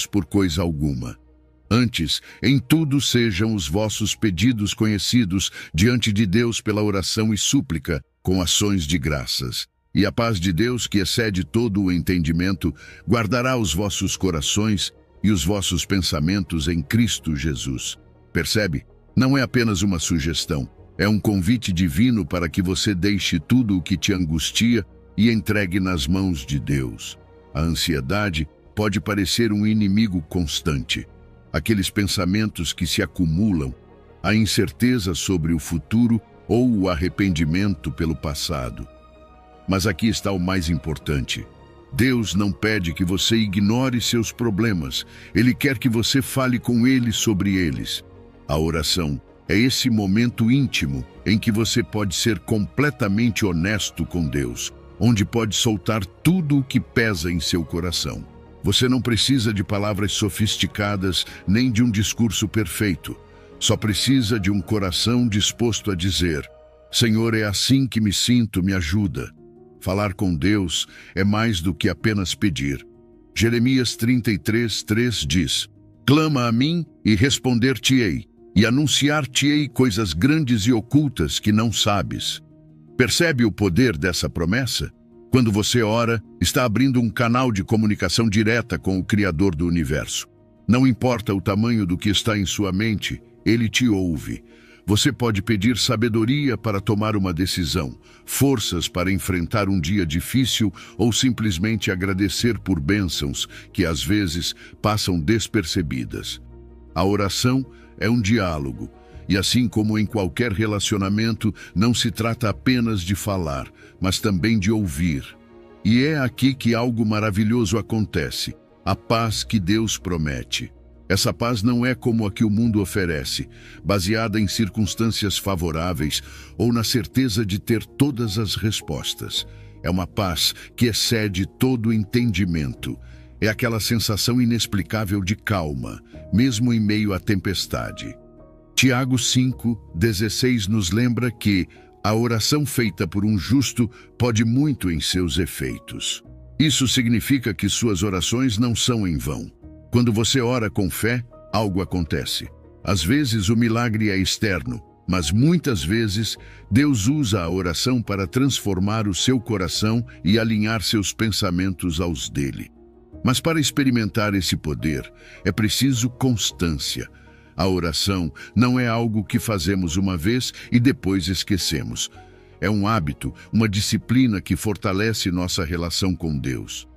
por coisa alguma. Antes, em tudo sejam os vossos pedidos conhecidos diante de Deus pela oração e súplica, com ações de graças. E a paz de Deus, que excede todo o entendimento, guardará os vossos corações e os vossos pensamentos em Cristo Jesus. Percebe? Não é apenas uma sugestão, é um convite divino para que você deixe tudo o que te angustia e entregue nas mãos de Deus. A ansiedade pode parecer um inimigo constante. Aqueles pensamentos que se acumulam, a incerteza sobre o futuro ou o arrependimento pelo passado. Mas aqui está o mais importante. Deus não pede que você ignore seus problemas. Ele quer que você fale com Ele sobre eles. A oração é esse momento íntimo em que você pode ser completamente honesto com Deus, onde pode soltar tudo o que pesa em seu coração. Você não precisa de palavras sofisticadas nem de um discurso perfeito. Só precisa de um coração disposto a dizer: Senhor, é assim que me sinto, me ajuda. Falar com Deus é mais do que apenas pedir. Jeremias 33:3 diz: Clama a mim e responder-te-ei, e anunciar-te-ei coisas grandes e ocultas que não sabes. Percebe o poder dessa promessa? Quando você ora, está abrindo um canal de comunicação direta com o Criador do universo. Não importa o tamanho do que está em sua mente, Ele te ouve. Você pode pedir sabedoria para tomar uma decisão, forças para enfrentar um dia difícil ou simplesmente agradecer por bênçãos que às vezes passam despercebidas. A oração é um diálogo. E assim como em qualquer relacionamento, não se trata apenas de falar, mas também de ouvir. E é aqui que algo maravilhoso acontece, a paz que Deus promete. Essa paz não é como a que o mundo oferece, baseada em circunstâncias favoráveis ou na certeza de ter todas as respostas. É uma paz que excede todo entendimento. É aquela sensação inexplicável de calma, mesmo em meio à tempestade. Tiago 5:16 nos lembra que a oração feita por um justo pode muito em seus efeitos. Isso significa que suas orações não são em vão. Quando você ora com fé, algo acontece. Às vezes o milagre é externo, mas muitas vezes Deus usa a oração para transformar o seu coração e alinhar seus pensamentos aos dele. Mas para experimentar esse poder, é preciso constância. A oração não é algo que fazemos uma vez e depois esquecemos. É um hábito, uma disciplina que fortalece nossa relação com Deus.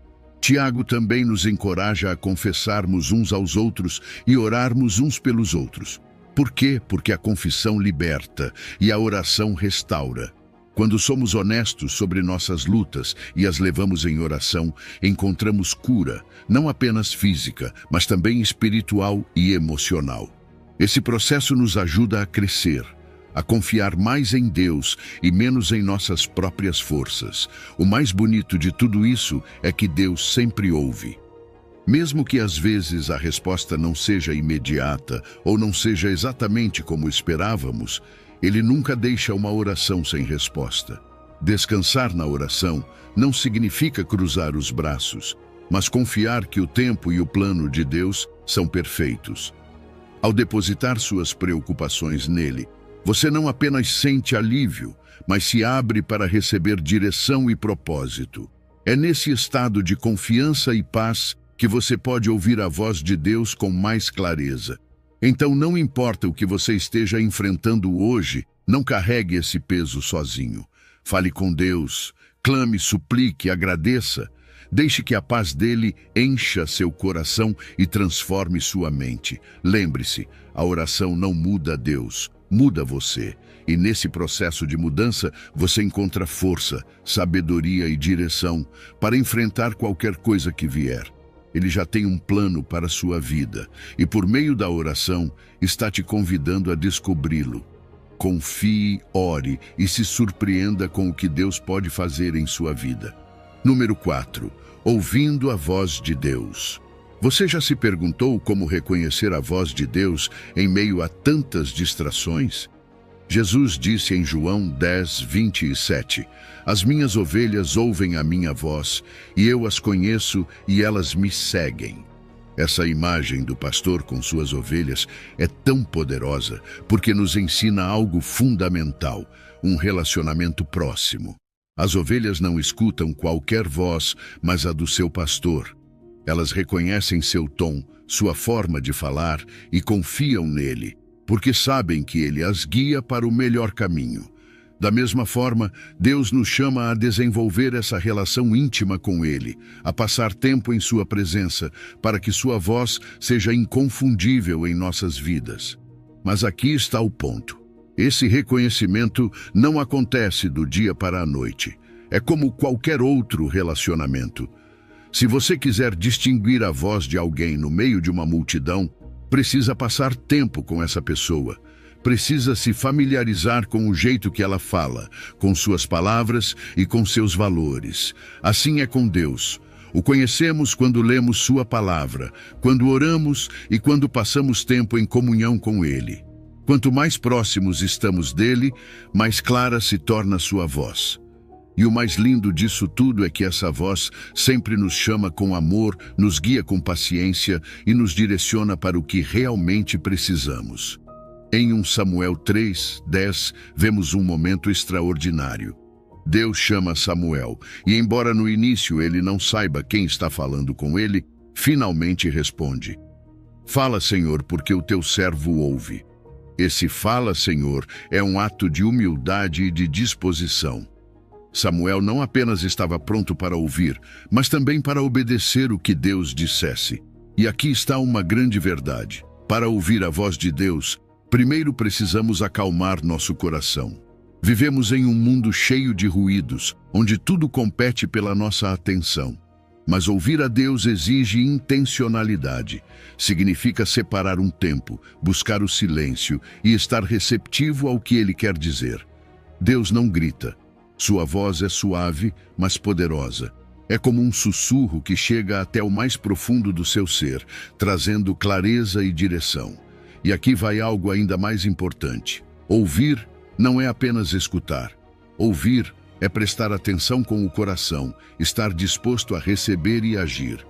Tiago também nos encoraja a confessarmos uns aos outros e orarmos uns pelos outros. Por quê? Porque a confissão liberta e a oração restaura. Quando somos honestos sobre nossas lutas e as levamos em oração, encontramos cura, não apenas física, mas também espiritual e emocional. Esse processo nos ajuda a crescer, a confiar mais em Deus e menos em nossas próprias forças. O mais bonito de tudo isso é que Deus sempre ouve. Mesmo que às vezes a resposta não seja imediata ou não seja exatamente como esperávamos, Ele nunca deixa uma oração sem resposta. Descansar na oração não significa cruzar os braços, mas confiar que o tempo e o plano de Deus são perfeitos. Ao depositar suas preocupações nele, você não apenas sente alívio, mas se abre para receber direção e propósito. É nesse estado de confiança e paz que você pode ouvir a voz de Deus com mais clareza. Então, não importa o que você esteja enfrentando hoje, não carregue esse peso sozinho. Fale com Deus, clame, suplique, agradeça. Deixe que a paz dele encha seu coração e transforme sua mente. Lembre-se, a oração não muda Deus, muda você. E nesse processo de mudança, você encontra força, sabedoria e direção para enfrentar qualquer coisa que vier. Ele já tem um plano para a sua vida e, por meio da oração, está te convidando a descobri-lo. Confie, ore e se surpreenda com o que Deus pode fazer em sua vida. Número 4. Ouvindo a voz de Deus. Você já se perguntou como reconhecer a voz de Deus em meio a tantas distrações? Jesus disse em João 10:27, As minhas ovelhas ouvem a minha voz, e eu as conheço e elas me seguem. Essa imagem do pastor com suas ovelhas é tão poderosa porque nos ensina algo fundamental, um relacionamento próximo. As ovelhas não escutam qualquer voz, mas a do seu pastor. Elas reconhecem seu tom, sua forma de falar e confiam nele, porque sabem que ele as guia para o melhor caminho. Da mesma forma, Deus nos chama a desenvolver essa relação íntima com Ele, a passar tempo em Sua presença, para que Sua voz seja inconfundível em nossas vidas. Mas aqui está o ponto. Esse reconhecimento não acontece do dia para a noite. É como qualquer outro relacionamento. Se você quiser distinguir a voz de alguém no meio de uma multidão, precisa passar tempo com essa pessoa. Precisa se familiarizar com o jeito que ela fala, com suas palavras e com seus valores. Assim é com Deus. O conhecemos quando lemos sua palavra, quando oramos e quando passamos tempo em comunhão com Ele. Quanto mais próximos estamos dele, mais clara se torna sua voz. E o mais lindo disso tudo é que essa voz sempre nos chama com amor, nos guia com paciência e nos direciona para o que realmente precisamos. Em 1 Samuel 3:10, vemos um momento extraordinário. Deus chama Samuel, e embora no início ele não saiba quem está falando com ele, finalmente responde: "Fala, Senhor, porque o teu servo ouve." Esse "fala, Senhor" é um ato de humildade e de disposição. Samuel não apenas estava pronto para ouvir, mas também para obedecer o que Deus dissesse. E aqui está uma grande verdade. Para ouvir a voz de Deus, primeiro precisamos acalmar nosso coração. Vivemos em um mundo cheio de ruídos, onde tudo compete pela nossa atenção. Mas ouvir a Deus exige intencionalidade. Significa separar um tempo, buscar o silêncio e estar receptivo ao que Ele quer dizer. Deus não grita. Sua voz é suave, mas poderosa. É como um sussurro que chega até o mais profundo do seu ser, trazendo clareza e direção. E aqui vai algo ainda mais importante. Ouvir não é apenas escutar. Ouvir é prestar atenção com o coração, estar disposto a receber e agir.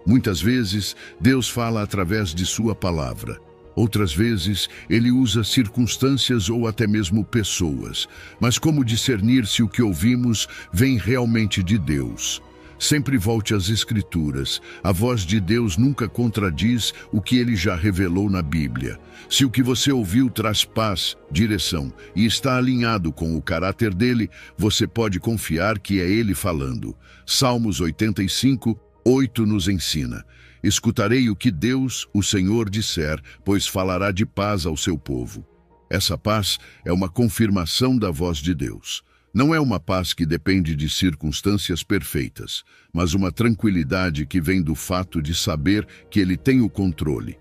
Muitas vezes, Deus fala através de sua palavra. Outras vezes, Ele usa circunstâncias ou até mesmo pessoas. Mas como discernir se o que ouvimos vem realmente de Deus? Sempre volte às Escrituras. A voz de Deus nunca contradiz o que Ele já revelou na Bíblia. Se o que você ouviu traz paz, direção e está alinhado com o caráter dele, você pode confiar que é Ele falando. Salmos 85:8 nos ensina: "Escutarei o que Deus, o Senhor, disser, pois falará de paz ao seu povo." Essa paz é uma confirmação da voz de Deus. Não é uma paz que depende de circunstâncias perfeitas, mas uma tranquilidade que vem do fato de saber que Ele tem o controle.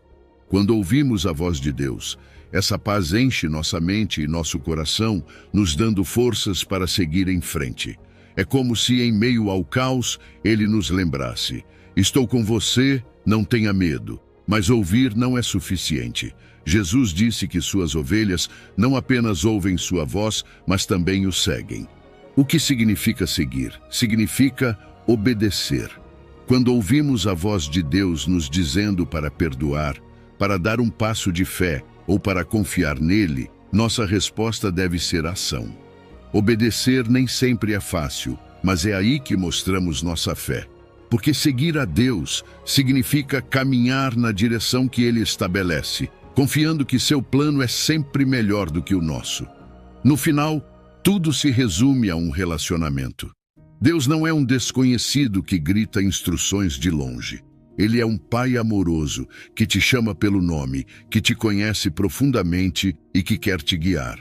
Quando ouvimos a voz de Deus, essa paz enche nossa mente e nosso coração, nos dando forças para seguir em frente. É como se, em meio ao caos, Ele nos lembrasse: "Estou com você, não tenha medo." Mas ouvir não é suficiente. Jesus disse que suas ovelhas não apenas ouvem sua voz, mas também o seguem. O que significa seguir? Significa obedecer. Quando ouvimos a voz de Deus nos dizendo para perdoar, para dar um passo de fé ou para confiar nele, nossa resposta deve ser ação. Obedecer nem sempre é fácil, mas é aí que mostramos nossa fé. Porque seguir a Deus significa caminhar na direção que Ele estabelece, confiando que seu plano é sempre melhor do que o nosso. No final, tudo se resume a um relacionamento. Deus não é um desconhecido que grita instruções de longe. Ele é um Pai amoroso que te chama pelo nome, que te conhece profundamente e que quer te guiar.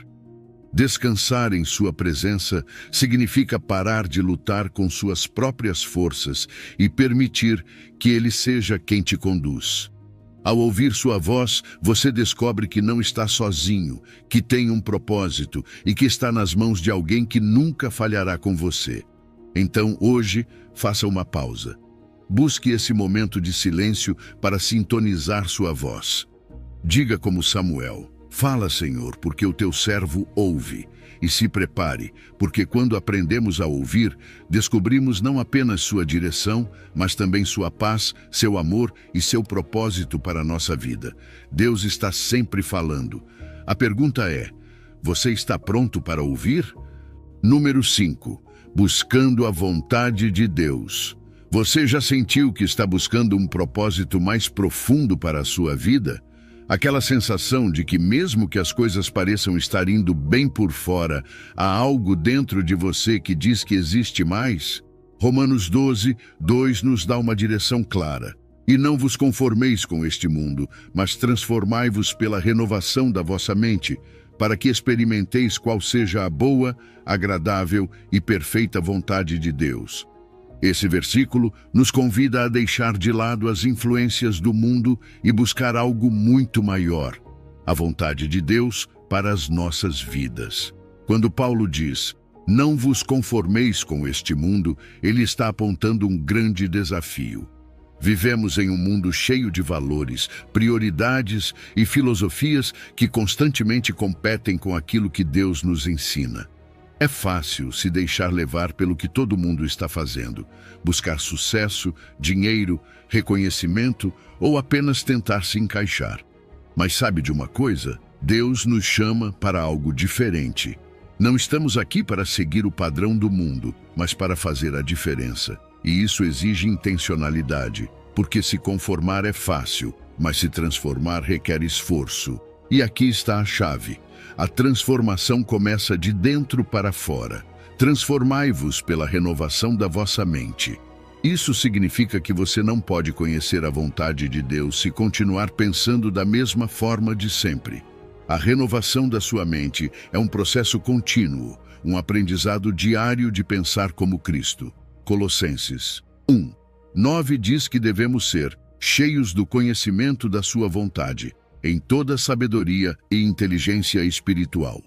Descansar em sua presença significa parar de lutar com suas próprias forças e permitir que Ele seja quem te conduz. Ao ouvir sua voz, você descobre que não está sozinho, que tem um propósito e que está nas mãos de alguém que nunca falhará com você. Então, hoje, faça uma pausa. Busque esse momento de silêncio para sintonizar sua voz. Diga como Samuel: "Fala, Senhor, porque o teu servo ouve." e se prepare, porque quando aprendemos a ouvir, descobrimos não apenas sua direção, mas também sua paz, seu amor e seu propósito para a nossa vida. Deus está sempre falando. A pergunta é: você está pronto para ouvir? Número 5. Buscando a vontade de Deus. Você já sentiu que está buscando um propósito mais profundo para a sua vida? Aquela sensação de que mesmo que as coisas pareçam estar indo bem por fora, há algo dentro de você que diz que existe mais? Romanos 12:2 nos dá uma direção clara. E não vos conformeis com este mundo, mas transformai-vos pela renovação da vossa mente, para que experimenteis qual seja a boa, agradável e perfeita vontade de Deus. Esse versículo nos convida a deixar de lado as influências do mundo e buscar algo muito maior, a vontade de Deus para as nossas vidas. Quando Paulo diz: "Não vos conformeis com este mundo", ele está apontando um grande desafio. Vivemos em um mundo cheio de valores, prioridades e filosofias que constantemente competem com aquilo que Deus nos ensina. É fácil se deixar levar pelo que todo mundo está fazendo, buscar sucesso, dinheiro, reconhecimento ou apenas tentar se encaixar. Mas sabe de uma coisa? Deus nos chama para algo diferente. Não estamos aqui para seguir o padrão do mundo, mas para fazer a diferença. E isso exige intencionalidade, porque se conformar é fácil, mas se transformar requer esforço. E aqui está a chave. A transformação começa de dentro para fora. Transformai-vos pela renovação da vossa mente. Isso significa que você não pode conhecer a vontade de Deus se continuar pensando da mesma forma de sempre. A renovação da sua mente é um processo contínuo, um aprendizado diário de pensar como Cristo. Colossenses 1:9 diz que devemos ser cheios do conhecimento da sua vontade, em toda sabedoria e inteligência espiritual.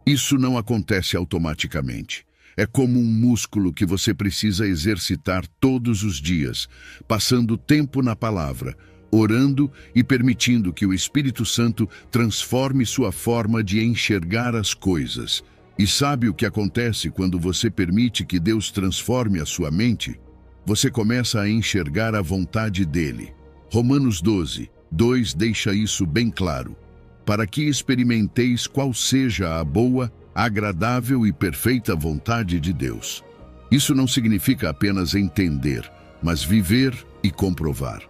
Isso não acontece automaticamente. É como um músculo que você precisa exercitar todos os dias, passando tempo na palavra, orando e permitindo que o Espírito Santo transforme sua forma de enxergar as coisas. E sabe o que acontece quando você permite que Deus transforme a sua mente? Você começa a enxergar a vontade dele. Romanos 12:2 deixa isso bem claro. Para que experimenteis qual seja a boa, agradável e perfeita vontade de Deus. Isso não significa apenas entender, mas viver e comprovar.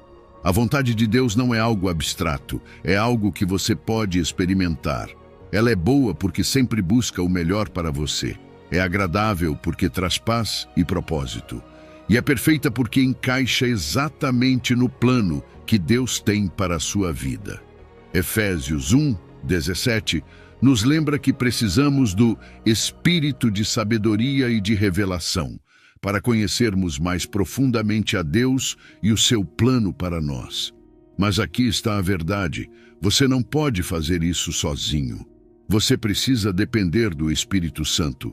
A vontade de Deus não é algo abstrato, é algo que você pode experimentar. Ela é boa porque sempre busca o melhor para você. É agradável porque traz paz e propósito. E é perfeita porque encaixa exatamente no plano que Deus tem para a sua vida. Efésios 1:17 nos lembra que precisamos do espírito de sabedoria e de revelação para conhecermos mais profundamente a Deus e o seu plano para nós. Mas aqui está a verdade: você não pode fazer isso sozinho. Você precisa depender do Espírito Santo.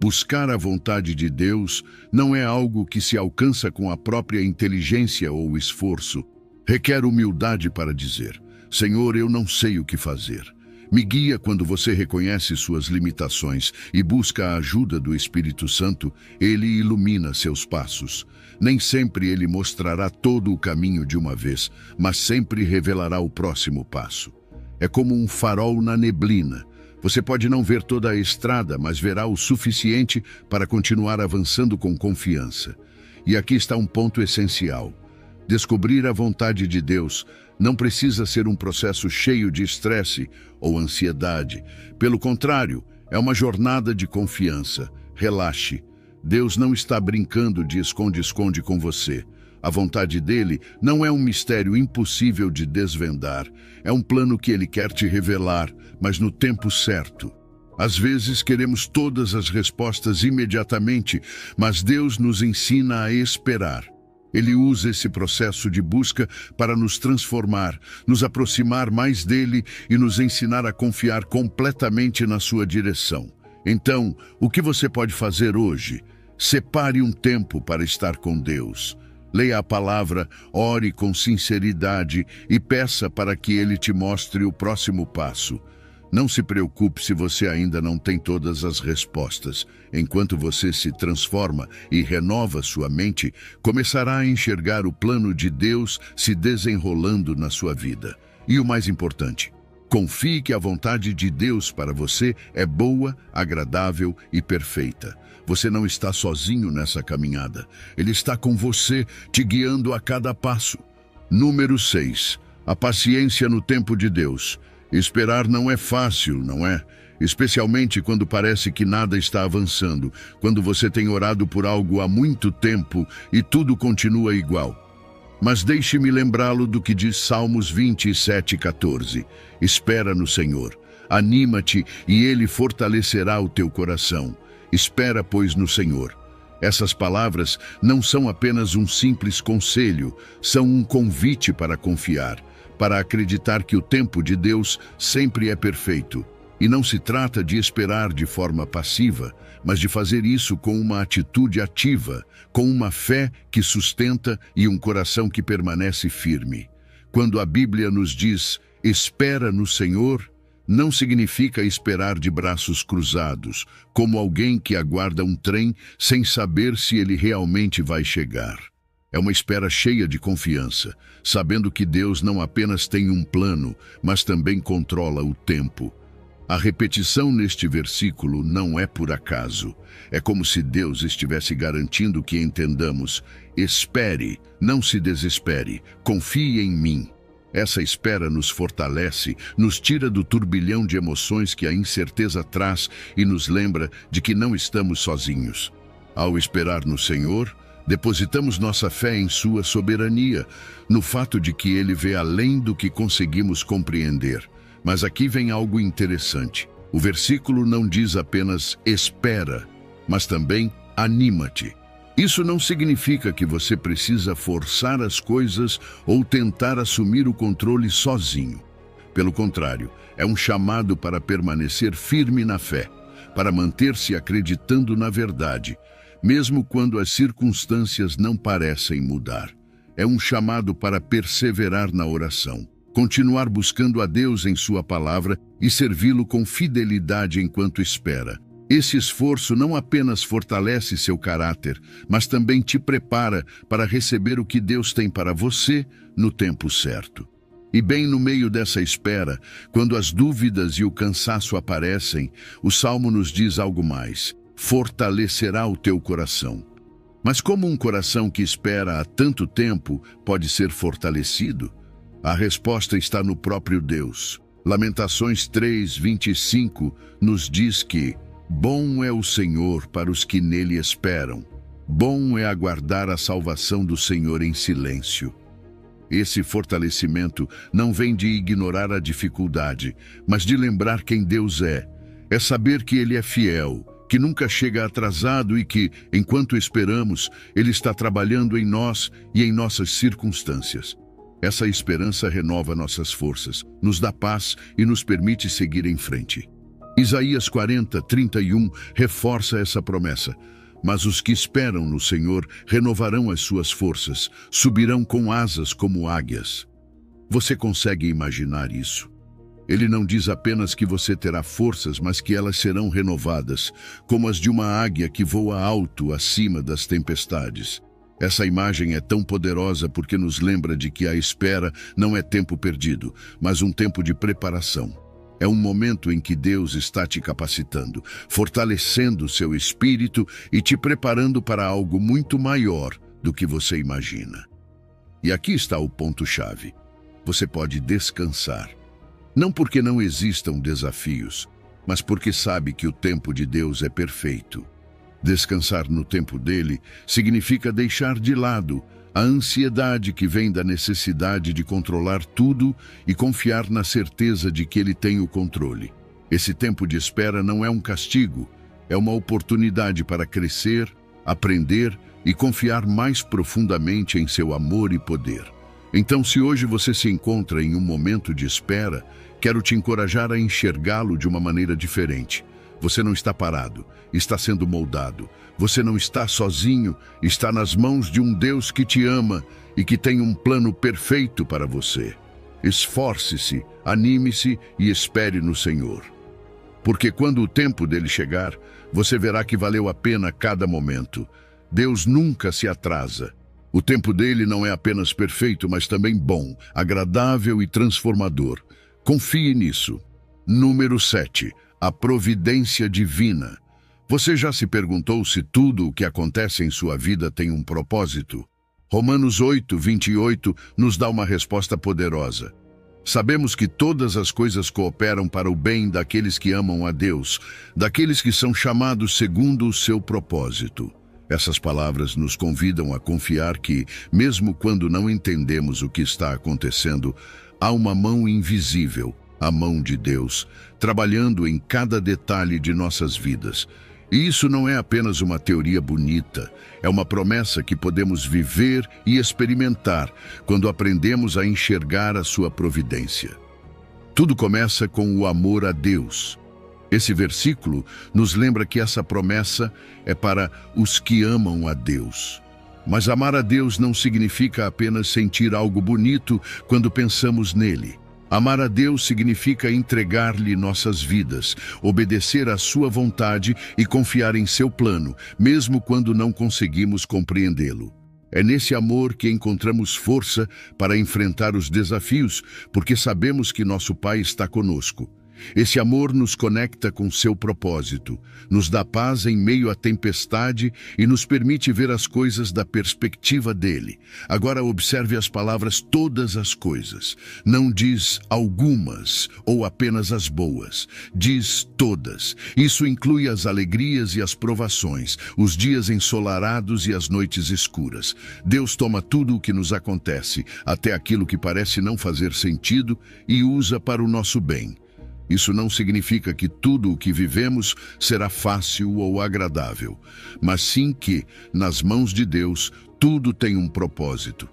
Buscar a vontade de Deus não é algo que se alcança com a própria inteligência ou esforço. Requer humildade para dizer: Senhor, eu não sei o que fazer. Me guia quando você reconhece suas limitações e busca a ajuda do Espírito Santo. Ele ilumina seus passos. Nem sempre ele mostrará todo o caminho de uma vez, mas sempre revelará o próximo passo. É como um farol na neblina. Você pode não ver toda a estrada, mas verá o suficiente para continuar avançando com confiança. E aqui está um ponto essencial. Descobrir a vontade de Deus não precisa ser um processo cheio de estresse ou ansiedade. Pelo contrário, é uma jornada de confiança. Relaxe. Deus não está brincando de esconde-esconde com você. A vontade dele não é um mistério impossível de desvendar. É um plano que ele quer te revelar, mas no tempo certo. Às vezes queremos todas as respostas imediatamente, mas Deus nos ensina a esperar. Ele usa esse processo de busca para nos transformar, nos aproximar mais dele e nos ensinar a confiar completamente na sua direção. Então, o que você pode fazer hoje? Separe um tempo para estar com Deus. Leia a palavra, ore com sinceridade e peça para que ele te mostre o próximo passo. Não se preocupe se você ainda não tem todas as respostas. Enquanto você se transforma e renova sua mente, começará a enxergar o plano de Deus se desenrolando na sua vida. E o mais importante, confie que a vontade de Deus para você é boa, agradável e perfeita. Você não está sozinho nessa caminhada. Ele está com você, te guiando a cada passo. Número 6. A paciência no tempo de Deus. Esperar não é fácil, não é? Especialmente quando parece que nada está avançando, quando você tem orado por algo há muito tempo e tudo continua igual. Mas deixe-me lembrá-lo do que diz Salmos 27:14. Espera no Senhor, anima-te e Ele fortalecerá o teu coração. Espera, pois, no Senhor. Essas palavras não são apenas um simples conselho, são um convite para confiar, para acreditar que o tempo de Deus sempre é perfeito. E não se trata de esperar de forma passiva, mas de fazer isso com uma atitude ativa, com uma fé que sustenta e um coração que permanece firme. Quando a Bíblia nos diz, espera no Senhor, não significa esperar de braços cruzados, como alguém que aguarda um trem sem saber se ele realmente vai chegar. É uma espera cheia de confiança, sabendo que Deus não apenas tem um plano, mas também controla o tempo. A repetição neste versículo não é por acaso. É como se Deus estivesse garantindo que entendamos: espere, não se desespere, confie em mim. Essa espera nos fortalece, nos tira do turbilhão de emoções que a incerteza traz e nos lembra de que não estamos sozinhos. Ao esperar no Senhor, depositamos nossa fé em sua soberania, no fato de que Ele vê além do que conseguimos compreender. Mas aqui vem algo interessante. O versículo não diz apenas espera, mas também anima-te. Isso não significa que você precisa forçar as coisas ou tentar assumir o controle sozinho. Pelo contrário, é um chamado para permanecer firme na fé, para manter-se acreditando na verdade, mesmo quando as circunstâncias não parecem mudar. É um chamado para perseverar na oração, continuar buscando a Deus em sua palavra e servi-lo com fidelidade enquanto espera. Esse esforço não apenas fortalece seu caráter, mas também te prepara para receber o que Deus tem para você no tempo certo. E bem no meio dessa espera, quando as dúvidas e o cansaço aparecem, o Salmo nos diz algo mais: fortalecerá o teu coração. Mas como um coração que espera há tanto tempo pode ser fortalecido? A resposta está no próprio Deus. Lamentações 3:25 nos diz que bom é o Senhor para os que nele esperam. Bom é aguardar a salvação do Senhor em silêncio. Esse fortalecimento não vem de ignorar a dificuldade, mas de lembrar quem Deus é. É saber que Ele é fiel, que nunca chega atrasado e que, enquanto esperamos, Ele está trabalhando em nós e em nossas circunstâncias. Essa esperança renova nossas forças, nos dá paz e nos permite seguir em frente. Isaías 40:31 reforça essa promessa. Mas os que esperam no Senhor renovarão as suas forças, subirão com asas como águias. Você consegue imaginar isso? Ele não diz apenas que você terá forças, mas que elas serão renovadas, como as de uma águia que voa alto acima das tempestades. Essa imagem é tão poderosa porque nos lembra de que a espera não é tempo perdido, mas um tempo de preparação. É um momento em que Deus está te capacitando, fortalecendo seu espírito e te preparando para algo muito maior do que você imagina. E aqui está o ponto-chave. Você pode descansar. Não porque não existam desafios, mas porque sabe que o tempo de Deus é perfeito. Descansar no tempo dele significa deixar de lado a ansiedade que vem da necessidade de controlar tudo e confiar na certeza de que ele tem o controle. Esse tempo de espera não é um castigo, é uma oportunidade para crescer, aprender e confiar mais profundamente em seu amor e poder. Então, se hoje você se encontra em um momento de espera, quero te encorajar a enxergá-lo de uma maneira diferente. Você não está parado, está sendo moldado. Você não está sozinho, está nas mãos de um Deus que te ama e que tem um plano perfeito para você. Esforce-se, anime-se e espere no Senhor. Porque quando o tempo dele chegar, você verá que valeu a pena cada momento. Deus nunca se atrasa. O tempo dele não é apenas perfeito, mas também bom, agradável e transformador. Confie nisso. Número 7. A providência divina. Você já se perguntou se tudo o que acontece em sua vida tem um propósito? Romanos 8:28 nos dá uma resposta poderosa. Sabemos que todas as coisas cooperam para o bem daqueles que amam a Deus, daqueles que são chamados segundo o seu propósito. Essas palavras nos convidam a confiar que, mesmo quando não entendemos o que está acontecendo, há uma mão invisível, a mão de Deus, trabalhando em cada detalhe de nossas vidas. E isso não é apenas uma teoria bonita, é uma promessa que podemos viver e experimentar quando aprendemos a enxergar a sua providência. Tudo começa com o amor a Deus. Esse versículo nos lembra que essa promessa é para os que amam a Deus. Mas amar a Deus não significa apenas sentir algo bonito quando pensamos nele. Amar a Deus significa entregar-lhe nossas vidas, obedecer à sua vontade e confiar em seu plano, mesmo quando não conseguimos compreendê-lo. É nesse amor que encontramos força para enfrentar os desafios, porque sabemos que nosso Pai está conosco. Esse amor nos conecta com seu propósito, nos dá paz em meio à tempestade e nos permite ver as coisas da perspectiva dele. Agora observe as palavras todas as coisas. Não diz algumas ou apenas as boas. Diz todas. Isso inclui as alegrias e as provações, os dias ensolarados e as noites escuras. Deus toma tudo o que nos acontece, até aquilo que parece não fazer sentido, e usa para o nosso bem. Isso não significa que tudo o que vivemos será fácil ou agradável, mas sim que, nas mãos de Deus, tudo tem um propósito.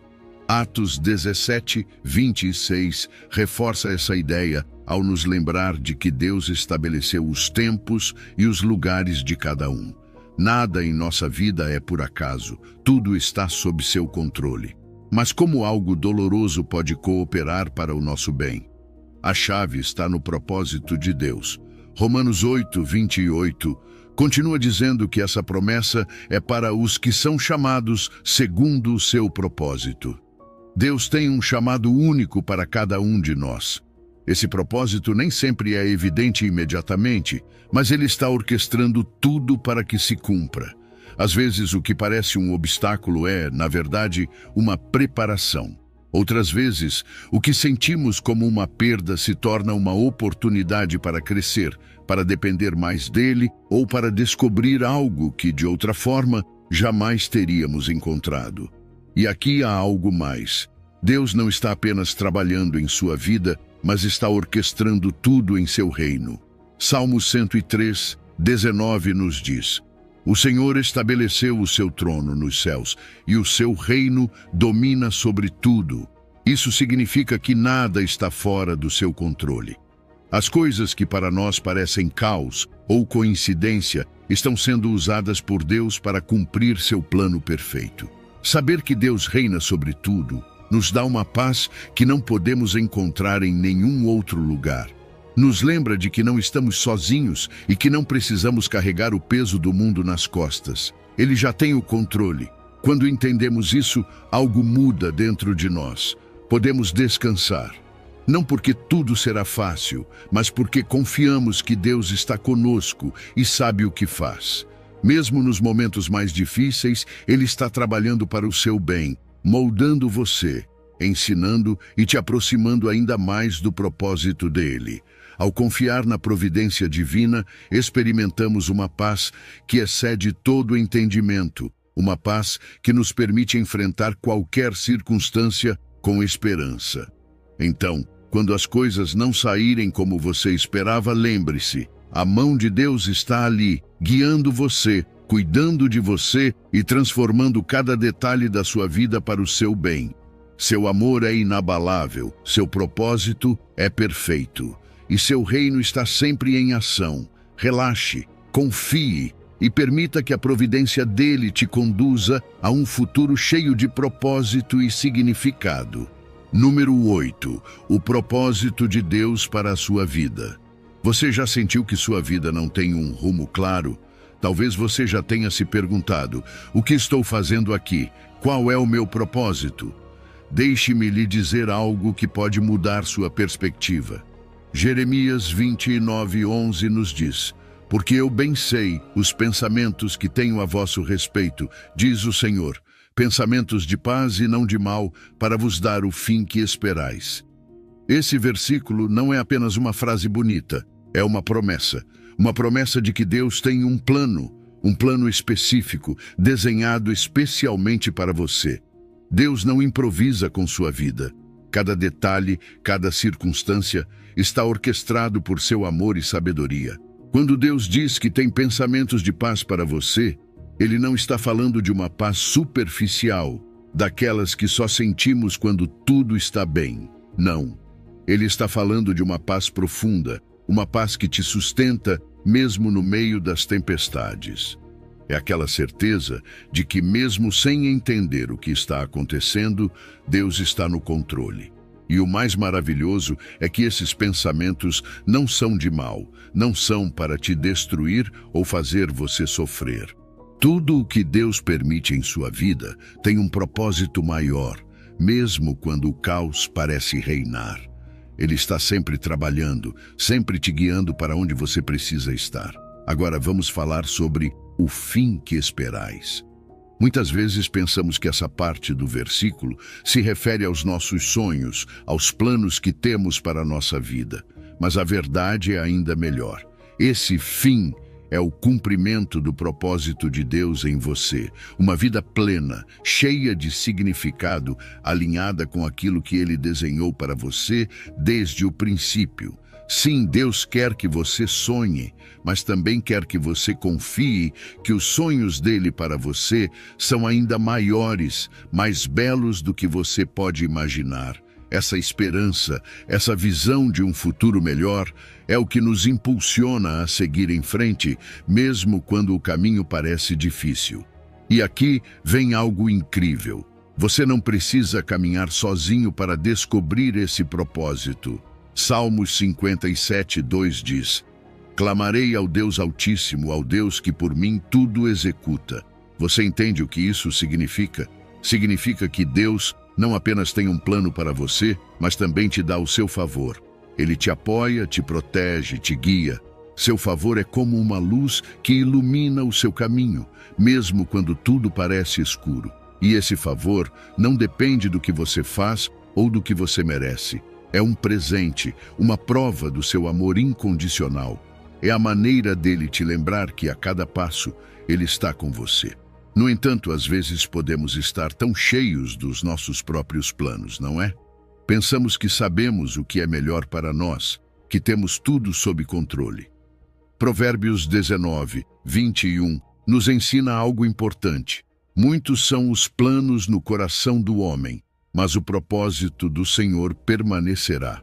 Atos 17:26 reforça essa ideia ao nos lembrar de que Deus estabeleceu os tempos e os lugares de cada um. Nada em nossa vida é por acaso, tudo está sob seu controle. Mas como algo doloroso pode cooperar para o nosso bem? A chave está no propósito de Deus. Romanos 8:28 continua dizendo que essa promessa é para os que são chamados segundo o seu propósito. Deus tem um chamado único para cada um de nós. Esse propósito nem sempre é evidente imediatamente, mas ele está orquestrando tudo para que se cumpra. Às vezes, o que parece um obstáculo é, na verdade, uma preparação. Outras vezes, o que sentimos como uma perda se torna uma oportunidade para crescer, para depender mais dele ou para descobrir algo que, de outra forma, jamais teríamos encontrado. E aqui há algo mais. Deus não está apenas trabalhando em sua vida, mas está orquestrando tudo em seu reino. Salmo 103:19 nos diz: O Senhor estabeleceu o seu trono nos céus, e o seu reino domina sobre tudo. Isso significa que nada está fora do seu controle. As coisas que para nós parecem caos ou coincidência estão sendo usadas por Deus para cumprir seu plano perfeito. Saber que Deus reina sobre tudo nos dá uma paz que não podemos encontrar em nenhum outro lugar. Nos lembra de que não estamos sozinhos e que não precisamos carregar o peso do mundo nas costas. Ele já tem o controle. Quando entendemos isso, algo muda dentro de nós. Podemos descansar. Não porque tudo será fácil, mas porque confiamos que Deus está conosco e sabe o que faz. Mesmo nos momentos mais difíceis, Ele está trabalhando para o seu bem, moldando você, ensinando e te aproximando ainda mais do propósito dele. Ao confiar na providência divina, experimentamos uma paz que excede todo entendimento, uma paz que nos permite enfrentar qualquer circunstância com esperança. Então, quando as coisas não saírem como você esperava, lembre-se, a mão de Deus está ali, guiando você, cuidando de você e transformando cada detalhe da sua vida para o seu bem. Seu amor é inabalável, seu propósito é perfeito. E seu reino está sempre em ação. Relaxe, confie e permita que a providência dele te conduza a um futuro cheio de propósito e significado. Número 8. O propósito de Deus para a sua vida. Você já sentiu que sua vida não tem um rumo claro? Talvez você já tenha se perguntado: o que estou fazendo aqui? Qual é o meu propósito? Deixe-me lhe dizer algo que pode mudar sua perspectiva. Jeremias 29:11 nos diz: porque eu bem sei os pensamentos que tenho a vosso respeito, diz o Senhor, pensamentos de paz e não de mal, para vos dar o fim que esperais. Esse versículo não é apenas uma frase bonita, é uma promessa de que Deus tem um plano específico, desenhado especialmente para você. Deus não improvisa com sua vida. Cada detalhe, cada circunstância está orquestrado por seu amor e sabedoria. Quando Deus diz que tem pensamentos de paz para você, Ele não está falando de uma paz superficial, daquelas que só sentimos quando tudo está bem. Não. Ele está falando de uma paz profunda, uma paz que te sustenta mesmo no meio das tempestades. É aquela certeza de que, mesmo sem entender o que está acontecendo, Deus está no controle. E o mais maravilhoso é que esses pensamentos não são de mal, não são para te destruir ou fazer você sofrer. Tudo o que Deus permite em sua vida tem um propósito maior, mesmo quando o caos parece reinar. Ele está sempre trabalhando, sempre te guiando para onde você precisa estar. Agora vamos falar sobre o fim que esperais. Muitas vezes pensamos que essa parte do versículo se refere aos nossos sonhos, aos planos que temos para a nossa vida. Mas a verdade é ainda melhor. Esse fim é o cumprimento do propósito de Deus em você. Uma vida plena, cheia de significado, alinhada com aquilo que Ele desenhou para você desde o princípio. Sim, Deus quer que você sonhe, mas também quer que você confie que os sonhos dele para você são ainda maiores, mais belos do que você pode imaginar. Essa esperança, essa visão de um futuro melhor, é o que nos impulsiona a seguir em frente, mesmo quando o caminho parece difícil. E aqui vem algo incrível. Você não precisa caminhar sozinho para descobrir esse propósito. Salmos 57:2 diz: clamarei ao Deus Altíssimo, ao Deus que por mim tudo executa. Você entende o que isso significa? Significa que Deus não apenas tem um plano para você, mas também te dá o seu favor. Ele te apoia, te protege, te guia. Seu favor é como uma luz que ilumina o seu caminho, mesmo quando tudo parece escuro. E esse favor não depende do que você faz ou do que você merece. É um presente, uma prova do seu amor incondicional. É a maneira dele te lembrar que a cada passo ele está com você. No entanto, às vezes podemos estar tão cheios dos nossos próprios planos, não é? Pensamos que sabemos o que é melhor para nós, que temos tudo sob controle. Provérbios 19:21 nos ensina algo importante. Muitos são os planos no coração do homem, mas o propósito do Senhor permanecerá.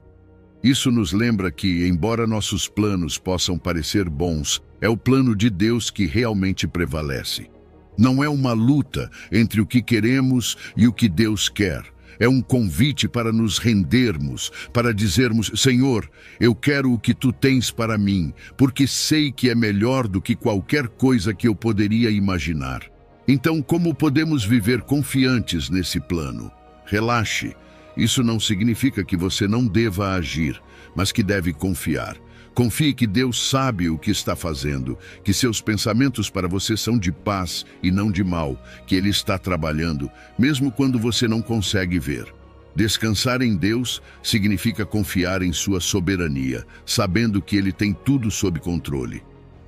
Isso nos lembra que, embora nossos planos possam parecer bons, é o plano de Deus que realmente prevalece. Não é uma luta entre o que queremos e o que Deus quer. É um convite para nos rendermos, para dizermos: Senhor, eu quero o que Tu tens para mim, porque sei que é melhor do que qualquer coisa que eu poderia imaginar. Então, como podemos viver confiantes nesse plano? Relaxe. Isso não significa que você não deva agir, mas que deve confiar. Confie que Deus sabe o que está fazendo, que seus pensamentos para você são de paz e não de mal, que Ele está trabalhando, mesmo quando você não consegue ver. Descansar em Deus significa confiar em sua soberania, sabendo que Ele tem tudo sob controle.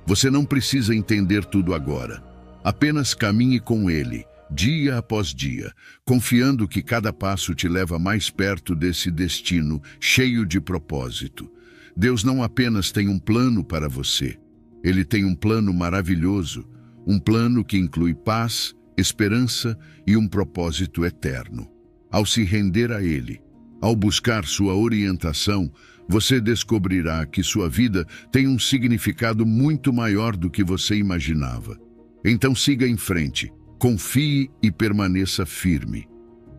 Você não precisa entender tudo agora. Apenas caminhe com Ele, dia após dia, confiando que cada passo te leva mais perto desse destino cheio de propósito. Deus não apenas tem um plano para você, Ele tem um plano maravilhoso, um plano que inclui paz, esperança e um propósito eterno. Ao se render a Ele, ao buscar sua orientação, você descobrirá que sua vida tem um significado muito maior do que você imaginava. Então siga em frente, confie e permaneça firme.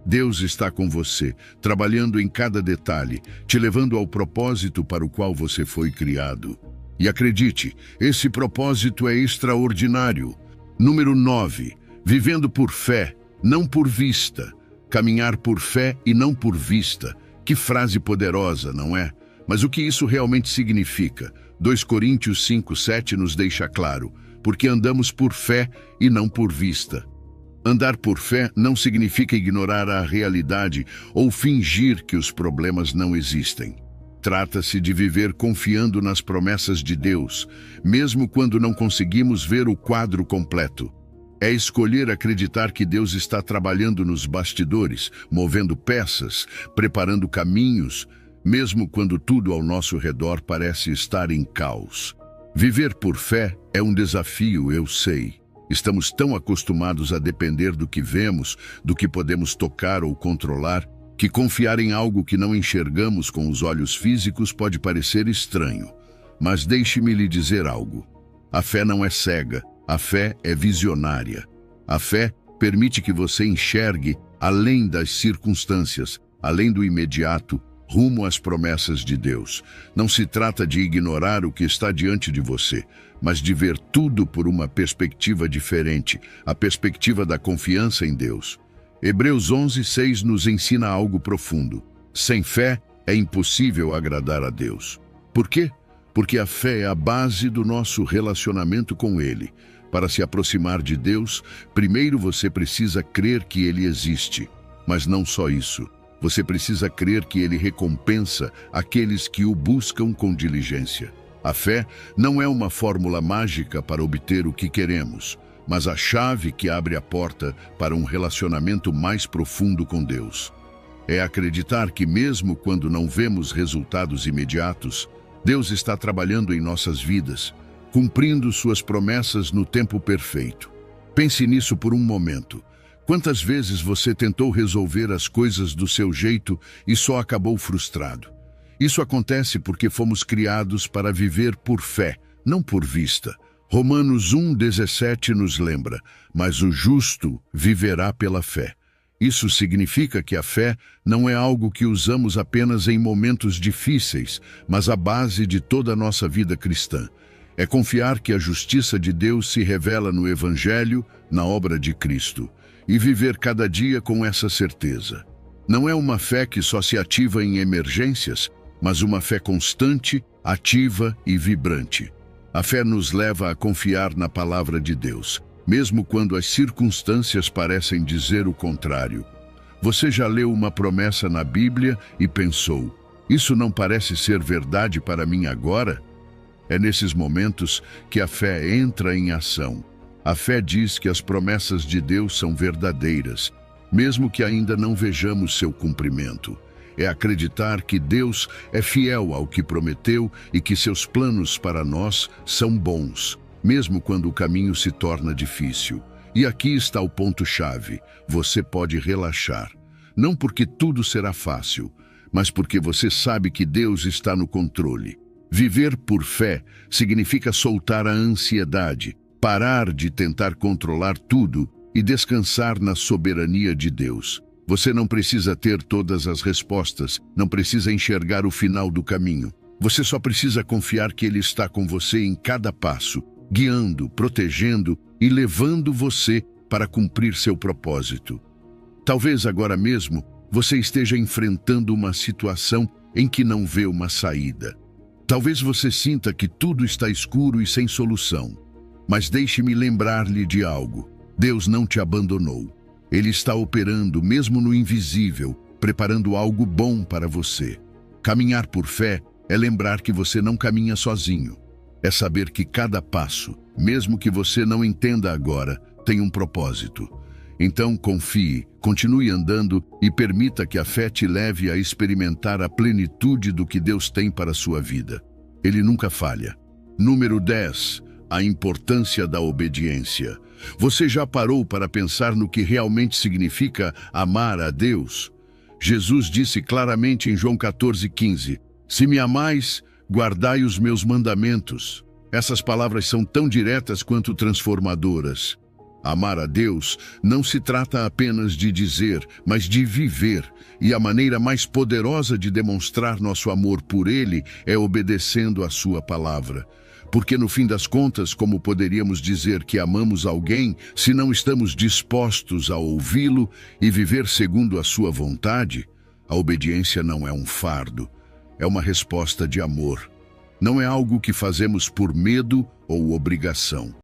Deus está com você, trabalhando em cada detalhe, te levando ao propósito para o qual você foi criado. E acredite, esse propósito é extraordinário. Número 9. Vivendo por fé, não por vista. Caminhar por fé e não por vista. Que frase poderosa, não é? Mas o que isso realmente significa? 2 Coríntios 5:7 nos deixa claro, porque andamos por fé e não por vista. Andar por fé não significa ignorar a realidade ou fingir que os problemas não existem. Trata-se de viver confiando nas promessas de Deus, mesmo quando não conseguimos ver o quadro completo. É escolher acreditar que Deus está trabalhando nos bastidores, movendo peças, preparando caminhos, mesmo quando tudo ao nosso redor parece estar em caos. Viver por fé é um desafio, eu sei. Estamos tão acostumados a depender do que vemos, do que podemos tocar ou controlar, que confiar em algo que não enxergamos com os olhos físicos pode parecer estranho. Mas deixe-me lhe dizer algo. A fé não é cega, a fé é visionária. A fé permite que você enxergue além das circunstâncias, além do imediato, rumo às promessas de Deus. Não se trata de ignorar o que está diante de você, mas de ver tudo por uma perspectiva diferente, a perspectiva da confiança em Deus. Hebreus 11:6 nos ensina algo profundo. Sem fé é impossível agradar a Deus. Por quê? Porque a fé é a base do nosso relacionamento com Ele. Para se aproximar de Deus, primeiro você precisa crer que Ele existe. Mas não só isso. Você precisa crer que Ele recompensa aqueles que o buscam com diligência. A fé não é uma fórmula mágica para obter o que queremos, mas a chave que abre a porta para um relacionamento mais profundo com Deus. É acreditar que mesmo quando não vemos resultados imediatos, Deus está trabalhando em nossas vidas, cumprindo suas promessas no tempo perfeito. Pense nisso por um momento. Quantas vezes você tentou resolver as coisas do seu jeito e só acabou frustrado? Isso acontece porque fomos criados para viver por fé, não por vista. Romanos 1:17 nos lembra, mas o justo viverá pela fé. Isso significa que a fé não é algo que usamos apenas em momentos difíceis, mas a base de toda a nossa vida cristã. É confiar que a justiça de Deus se revela no Evangelho, na obra de Cristo. E viver cada dia com essa certeza. Não é uma fé que só se ativa em emergências, mas uma fé constante, ativa e vibrante. A fé nos leva a confiar na palavra de Deus, mesmo quando as circunstâncias parecem dizer o contrário. Você já leu uma promessa na Bíblia e pensou, isso não parece ser verdade para mim agora? É nesses momentos que a fé entra em ação. A fé diz que as promessas de Deus são verdadeiras, mesmo que ainda não vejamos seu cumprimento. É acreditar que Deus é fiel ao que prometeu e que seus planos para nós são bons, mesmo quando o caminho se torna difícil. E aqui está o ponto-chave. Você pode relaxar. Não porque tudo será fácil, mas porque você sabe que Deus está no controle. Viver por fé significa soltar a ansiedade, parar de tentar controlar tudo e descansar na soberania de Deus. Você não precisa ter todas as respostas, não precisa enxergar o final do caminho. Você só precisa confiar que Ele está com você em cada passo, guiando, protegendo e levando você para cumprir seu propósito. Talvez agora mesmo você esteja enfrentando uma situação em que não vê uma saída. Talvez você sinta que tudo está escuro e sem solução. Mas deixe-me lembrar-lhe de algo. Deus não te abandonou. Ele está operando mesmo no invisível, preparando algo bom para você. Caminhar por fé é lembrar que você não caminha sozinho. É saber que cada passo, mesmo que você não entenda agora, tem um propósito. Então confie, continue andando e permita que a fé te leve a experimentar a plenitude do que Deus tem para a sua vida. Ele nunca falha. Número 10. A importância da obediência. Você já parou para pensar no que realmente significa amar a Deus? Jesus disse claramente em João 14:15, se me amais, guardai os meus mandamentos. Essas palavras são tão diretas quanto transformadoras. Amar a Deus não se trata apenas de dizer, mas de viver, e a maneira mais poderosa de demonstrar nosso amor por Ele é obedecendo a sua palavra. Porque no fim das contas, como poderíamos dizer que amamos alguém se não estamos dispostos a ouvi-lo e viver segundo a sua vontade? A obediência não é um fardo, é uma resposta de amor. Não é algo que fazemos por medo ou obrigação.